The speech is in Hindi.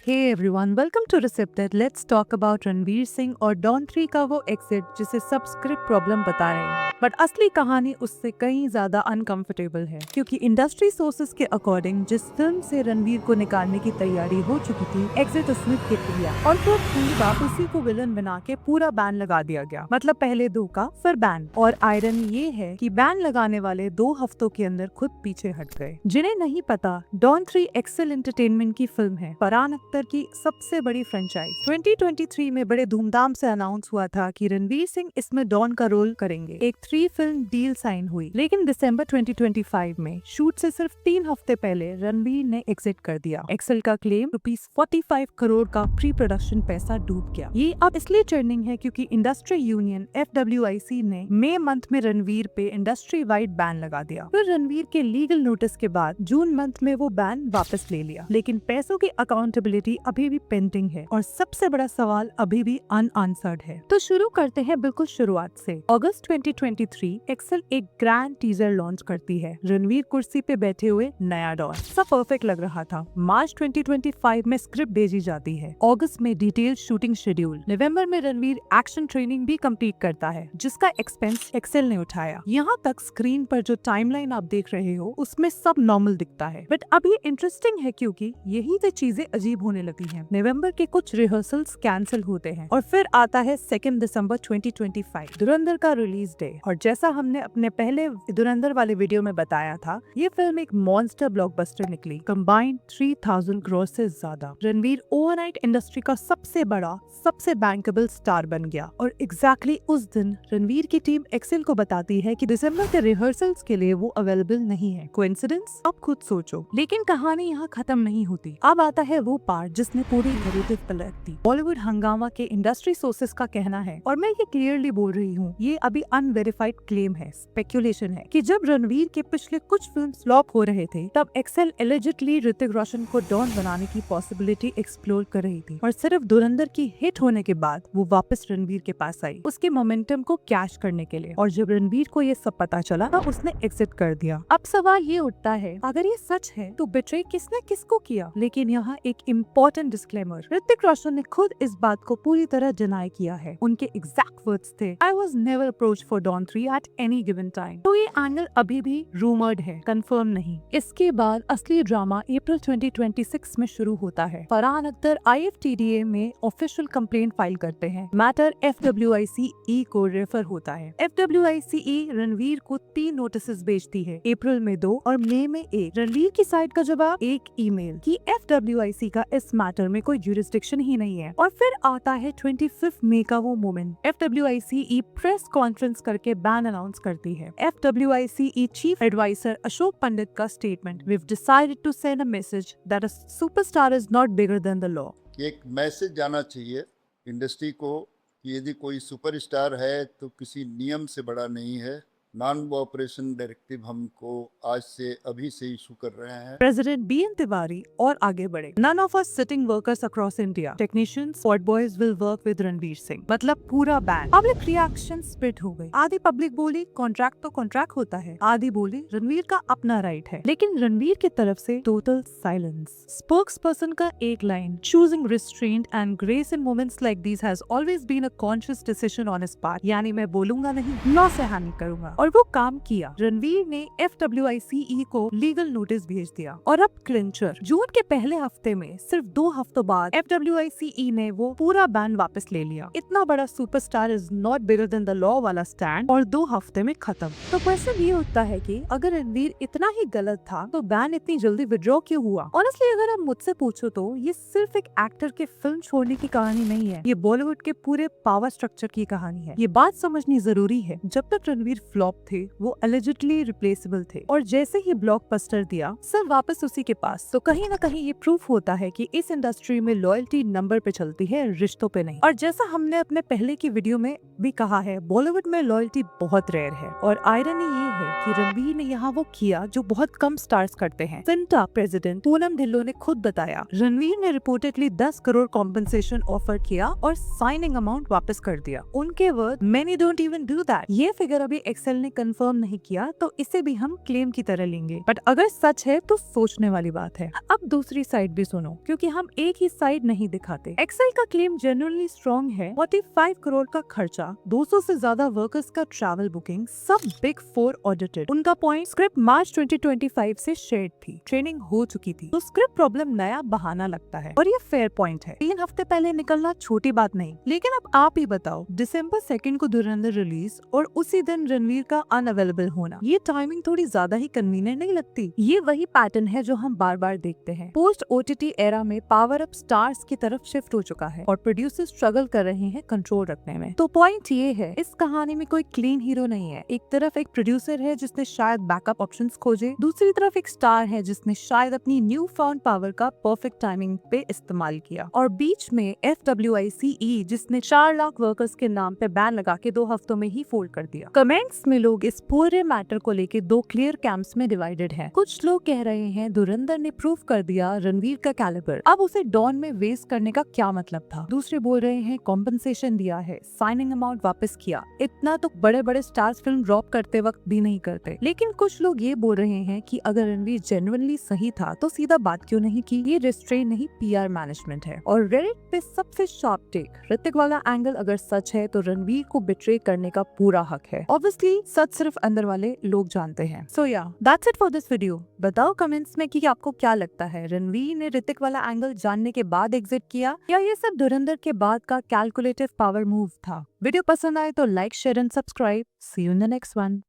Hey everyone, welcome to Recepted. Let's talk about Ranveer Singh और डॉन 3 का वो एग्जिट जिसे सब स्क्रिप्ट प्रॉब्लम बता रहे हैं, बट असली कहानी उससे कहीं ज्यादा अनकंफर्टेबल है क्योंकि इंडस्ट्री सोर्सेज के अकॉर्डिंग जिस फिल्म से रणवीर को निकालने की तैयारी हो चुकी थी, एग्जिट उसने किक लिया और फिर पूरा उसी को विलन बना के पूरा बैन लगा दिया गया। मतलब पहले धोखा फिर बैन। और आयरन ये है कि बैन लगाने वाले 2 हफ्तों के अंदर खुद पीछे हट गए। जिन्हें नहीं पता, डॉन 3 एक्सेल एंटरटेनमेंट की फिल्म है, फरहान अख्तर की सबसे बड़ी फ्रेंचाइज। 2023 में बड़े धूमधाम से अनाउंस हुआ था कि रणवीर सिंह इसमें डॉन का रोल करेंगे। एक 3 फिल्म डील साइन हुई, लेकिन दिसंबर 2025 में शूट से सिर्फ 3 हफ्ते पहले रणवीर ने एग्जिट कर दिया। एक्सेल का क्लेम ₹45 करोड़ का प्री प्रोडक्शन पैसा डूब गया। ये अब इसलिए ट्रेंडिंग है क्योंकि इंडस्ट्री यूनियन FWIC ने मई मंथ में रणवीर पे इंडस्ट्री वाइड बैन लगा दिया। फिर रणवीर के लीगल नोटिस के बाद जून मंथ में वो बैन वापस ले लिया, लेकिन पैसों की अकाउंटेबिलिटी अभी भी पेंडिंग है और सबसे बड़ा सवाल अभी भी अनआंसर्ड है। तो शुरू करते हैं बिल्कुल शुरुआत से। अगस्त 2023 एक्सेल एक ग्रैंड टीजर लॉन्च करती है। रणवीर कुर्सी पे बैठे हुए नया डॉन, सब परफेक्ट लग रहा था। मार्च 2025 में स्क्रिप्ट भेजी जाती है। अगस्त में डिटेल शूटिंग शेड्यूल। नवंबर में रणवीर एक्शन ट्रेनिंग भी कंप्लीट करता है, जिसका एक्सपेंस एक्सेल ने उठाया। यहाँ तक स्क्रीन पर जो टाइमलाइन आप देख रहे हो उसमें सब नॉर्मल दिखता है, बट अब ये इंटरेस्टिंग है क्योंकि यही से चीजें अजीब होने लगी हैं। नवंबर के कुछ रिहर्सल्स कैंसिल होते हैं और फिर आता है 2 दिसंबर 2025, धुरंधर का रिलीज डे। और जैसा हमने अपने पहले धुरंधर वाले वीडियो में बताया था, ये फिल्म एक मॉन्स्टर ब्लॉकबस्टर निकली, कंबाइंड 3000 करोड़ से ज्यादा। रणवीर ओवरनाइट इंडस्ट्री का सबसे बड़ा, सबसे बैंकेबल स्टार बन गया। और एग्जैक्टली उस दिन रणवीर की टीम एक्सेल को बताती है कि दिसंबर के रिहर्सल्स के लिए वो अवेलेबल नहीं है। कोइंसिडेंस? अब खुद सोचो। लेकिन कहानी यहाँ खत्म नहीं होती। अब आता है वो पार्ट जिसने पूरी नैरेटिव पलट दी। बॉलीवुड हंगामा के इंडस्ट्री सोर्सेस का कहना है, और मैं ये क्लियरली बोल रही हूँ, ये अभी अनवेरिफाइड क्लेम है, स्पेकुलेशन है, कि जब रणवीर के पिछले कुछ फिल्म फ्लॉप हो रहे थे, तब एक्सेल एलिजिडली ऋतिक रोशन को डॉन बनाने की पॉसिबिलिटी एक्सप्लोर कर रही थी। और सिर्फ धुरंधर की हिट होने के बाद वो वापस रणवीर के पास आई, उसके मोमेंटम को कैश करने के लिए। और जब रणवीर को ये सब पता चला, तब उसने एग्जिट कर दिया। अब सवाल ये उठता है, अगर ये सच है तो बिट्रे किसने किसको किया? लेकिन यहाँ एक इम्पोर्टेंट डिस्क्लेमर, ऋतिक रोशन ने खुद इस बात को पूरी तरह डिनाई किया है। उनके एग्जैक्ट वर्ड्स थे, I was never approached for Don 3 at any given time. तो ये एंगल अभी भी रूमर्ड है, कंफर्म नहीं। इसके बाद असली ड्रामा अप्रैल 2026 में शुरू होता है। फरहान अख्तर IFTDA में ऑफिशियल कंप्लेंट फाइल करते हैं। मैटर FWICE को रेफर होता है। FWICE रणवीर को 3 नोटिस भेजती है, अप्रैल में 2 और मई में 1। रणवीर की साइड का जवाब एक ईमेल कि FWIC का इस मैटर में कोई ज्यूरिसडिक्शन ही नहीं है। और फिर आता है 25 मई का वो मोमेंट। FWICE प्रेस कॉन्फ्रेंस करके बैन अनाउंस करती है। FWICE chief advisor Ashok Pandit का statement, we have decided to send a message that a superstar is not bigger than the law. एक मैसेज जाना चाहिए इंडस्ट्री को कि यदि कोई सुपरस्टार है तो किसी नियम से बड़ा नहीं है। नॉन कोऑपरेशन डायरेक्टिव हमको आज से अभी से इशू कर रहे हैं। प्रेसिडेंट BN तिवारी और आगे बढ़े, none of us sitting workers across India, technicians, squad boys will work with Ranveer Singh. मतलब पूरा बैन। पब्लिक रिएक्शन स्प्लिट हो गई। आधी पब्लिक बोली कॉन्ट्रैक्ट तो कॉन्ट्रैक्ट होता है, आधी बोली रणवीर का अपना राइट है। लेकिन रणवीर की तरफ से टोटल साइलेंस। स्पोक्स पर्सन का एक line, choosing restraint and grace in moments like these has always been a conscious decision on his part. यानी मैं बोलूंगा नहीं, लॉ से हैंडल करूंगा। और वो काम किया। रणवीर ने FWICE को लीगल नोटिस भेज दिया। और अब क्लिंचर, जून के पहले हफ्ते में सिर्फ 2 हफ्तों बाद FWICE ने वो पूरा बैन वापस ले लिया। इतना बड़ा superstar is not bigger than the law वाला स्टैंड और 2 हफ्ते में खत्म। तो क्वेश्चन ये उठता है कि अगर रणवीर इतना ही गलत था तो बैन इतनी जल्दी विड्रॉ क्यों हुआ? ऑनेस्टली अगर आप मुझसे पूछो तो ये सिर्फ एक एक्टर के फिल्म छोड़ने की कहानी नहीं है, ये बॉलीवुड के पूरे पावर स्ट्रक्चर की कहानी है। ये बात समझनी जरूरी है, जब तक रणवीर फ्लॉप थे वो एलिजिडली रिप्लेसेबल थे, और जैसे ही ब्लॉकबस्टर दिया सब वापस उसी के पास। तो कहीं ना कहीं ये प्रूफ होता है कि इस इंडस्ट्री में लॉयल्टी नंबर पे चलती है, रिश्तों पे नहीं। और जैसा हमने अपने पहले की वीडियो में भी कहा है, बॉलीवुड में लॉयल्टी बहुत रेयर है। और आयरनी ये है कि रणवीर ने यहाँ वो किया जो बहुत कम स्टार्स करते हैं। फिंटा प्रेसिडेंट पूनम ढिल्लों ने खुद बताया, रणवीर ने रिपोर्टेडली 10 करोड़ कॉम्पनसेशन ऑफर किया और साइनिंग अमाउंट वापस कर दिया। उनके word, many don't even do that. ये फिगर अभी एक्सेल ने कंफर्म नहीं किया तो इसे भी हम क्लेम की तरह लेंगे, बट अगर सच है तो सोचने वाली बात है। अब दूसरी साइड भी सुनो, क्योंकि हम एक ही साइड नहीं दिखाते। एक्सेल का क्लेम जनरली स्ट्रॉन्ग है, 45 करोड़ का खर्चा, 200 से ज्यादा वर्कर्स का ट्रैवल बुकिंग, सब बिग 4 ऑडिटेड। उनका पॉइंट, स्क्रिप्ट मार्च 2025 से शेयर्ड थी, ट्रेनिंग हो चुकी थी, तो स्क्रिप्ट प्रॉब्लम नया बहाना लगता है। और ये फेयर पॉइंट है, 3 हफ्ते पहले निकलना छोटी बात नहीं। लेकिन अब आप ही बताओ, दिसंबर 2 को धुरंधर रिलीज और उसी दिन रणवीर का अनअवेलेबल होना, ये टाइमिंग थोड़ी ज्यादा ही कन्वीनियंट नहीं लगती? ये वही पैटर्न है जो हम बार बार देखते हैं। पोस्ट ओटीटी एरा में पावर अप स्टार्स की तरफ शिफ्ट हो चुका है और प्रोड्यूसर स्ट्रगल कर रहे हैं कंट्रोल रखने में। तो पॉइंट ये है, इस कहानी में कोई क्लीन हीरो नहीं है। एक तरफ एक प्रोड्यूसर है जिसने शायद बैकअप ऑप्शंस खोजे, दूसरी तरफ एक स्टार है जिसने शायद अपनी न्यू फाउंड पावर का परफेक्ट टाइमिंग पे इस्तेमाल किया, और बीच में FWICE जिसने 4 लाख वर्कर्स के नाम पे बैन लगा के 2 हफ्तों में ही फोल्ड कर दिया। कमेंट्स में लोग इस पूरे मैटर को लेके 2 क्लियर कैंप्स में डिवाइडेड हैं। कुछ लोग कह रहे हैं धुरंधर ने प्रूव कर दिया रणवीर का कैलिबर, अब उसे डॉन में वेस्ट करने का क्या मतलब था। दूसरे बोल रहे हैं कॉम्पनसेशन दिया है, साइनिंग अमाउंट वापस किया, इतना तो बड़े बड़े स्टार्स फिल्म ड्रॉप करते वक्त भी नहीं करते। लेकिन कुछ लोग ये बोल रहे हैं कि अगर रणवीर जेन्युइनली सही था तो सीधा बात क्यों नहीं की, ये रिस्ट्रेन नहीं PR मैनेजमेंट है। और रेडिट पे सबसे शार्प टेक, ऋतिक वाला एंगल अगर सच है तो रणवीर को बिट्रे करने का पूरा हक है। ऑब्वियसली सच सिर्फ अंदर वाले लोग जानते हैं। सो या that's it for this video. बताओ कमेंट्स में कि आपको क्या लगता है, रणवीर ने ऋतिक वाला एंगल जानने के बाद एग्जिट किया या ये सब धुरंधर के बाद का कैलकुलेटिव पावर मूव था? वीडियो पसंद आए तो like, share and subscribe. See you in the next one.